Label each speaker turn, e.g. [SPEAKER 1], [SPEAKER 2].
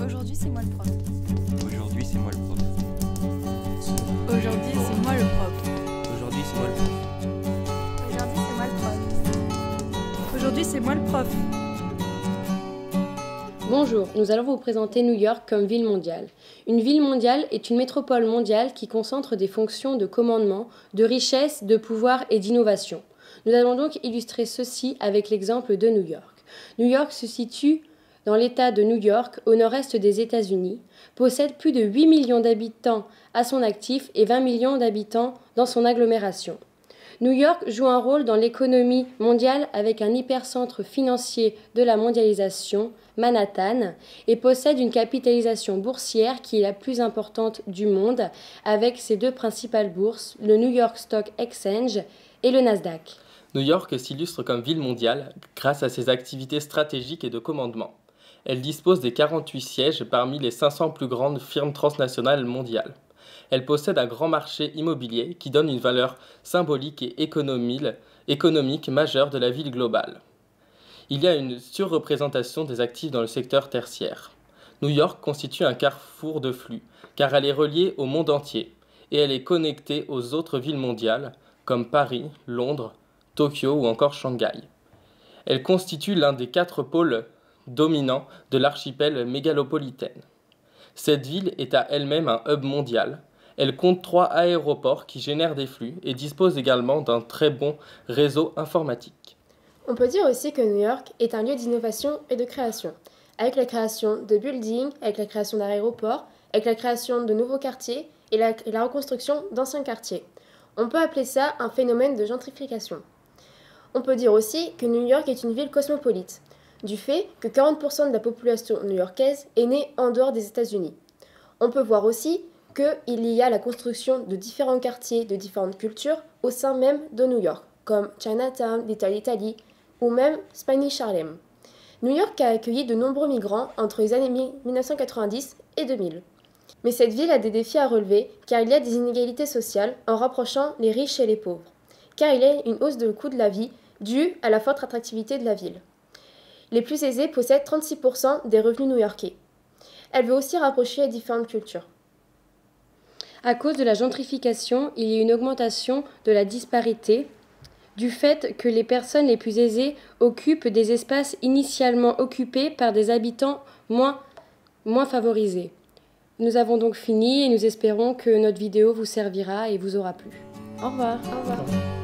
[SPEAKER 1] Aujourd'hui, c'est moi le prof.
[SPEAKER 2] Aujourd'hui, c'est moi le prof.
[SPEAKER 1] Aujourd'hui, c'est moi le prof.
[SPEAKER 2] Aujourd'hui, c'est moi le prof.
[SPEAKER 1] Aujourd'hui, c'est moi le prof. Aujourd'hui, c'est moi le prof.
[SPEAKER 3] Bonjour, nous allons vous présenter New York comme ville mondiale. Une ville mondiale est une métropole mondiale qui concentre des fonctions de commandement, de richesse, de pouvoir et d'innovation. Nous allons donc illustrer ceci avec l'exemple de New York. New York se situe dans l'État de New York, au nord-est des États-Unis, possède plus de 8 millions d'habitants à son actif et 20 millions d'habitants dans son agglomération. New York joue un rôle dans l'économie mondiale avec un hypercentre financier de la mondialisation, Manhattan, et possède une capitalisation boursière qui est la plus importante du monde avec ses deux principales bourses, le New York Stock Exchange et le Nasdaq.
[SPEAKER 4] New York s'illustre comme ville mondiale grâce à ses activités stratégiques et de commandement. Elle dispose des 48 sièges parmi les 500 plus grandes firmes transnationales mondiales. Elle possède un grand marché immobilier qui donne une valeur symbolique et économique majeure de la ville globale. Il y a une surreprésentation des actifs dans le secteur tertiaire. New York constitue un carrefour de flux, car elle est reliée au monde entier, et elle est connectée aux autres villes mondiales, comme Paris, Londres, Tokyo ou encore Shanghai. Elle constitue l'un des 4 pôles dominants de l'archipel mégalopolitaine. Cette ville est à elle-même un hub mondial. Elle compte 3 aéroports qui génèrent des flux et dispose également d'un très bon réseau informatique.
[SPEAKER 5] On peut dire aussi que New York est un lieu d'innovation et de création, avec la création de buildings, avec la création d'aéroports, avec la création de nouveaux quartiers et la reconstruction d'anciens quartiers. On peut appeler ça un phénomène de gentrification. On peut dire aussi que New York est une ville cosmopolite, du fait que 40% de la population new-yorkaise est née en dehors des États-Unis. On peut voir aussi qu'il y a la construction de différents quartiers de différentes cultures au sein même de New York, comme Chinatown, Little Italy ou même Spanish Harlem. New York a accueilli de nombreux migrants entre les années 1990 et 2000. Mais cette ville a des défis à relever car il y a des inégalités sociales en rapprochant les riches et les pauvres, car il y a une hausse de coût de la vie due à la forte attractivité de la ville. Les plus aisés possèdent 36% des revenus new-yorkais. Elle veut aussi rapprocher les différentes cultures.
[SPEAKER 3] À cause de la gentrification, il y a une augmentation de la disparité du fait que les personnes les plus aisées occupent des espaces initialement occupés par des habitants moins favorisés. Nous avons donc fini et nous espérons que notre vidéo vous servira et vous aura plu. Au revoir.
[SPEAKER 5] Au revoir.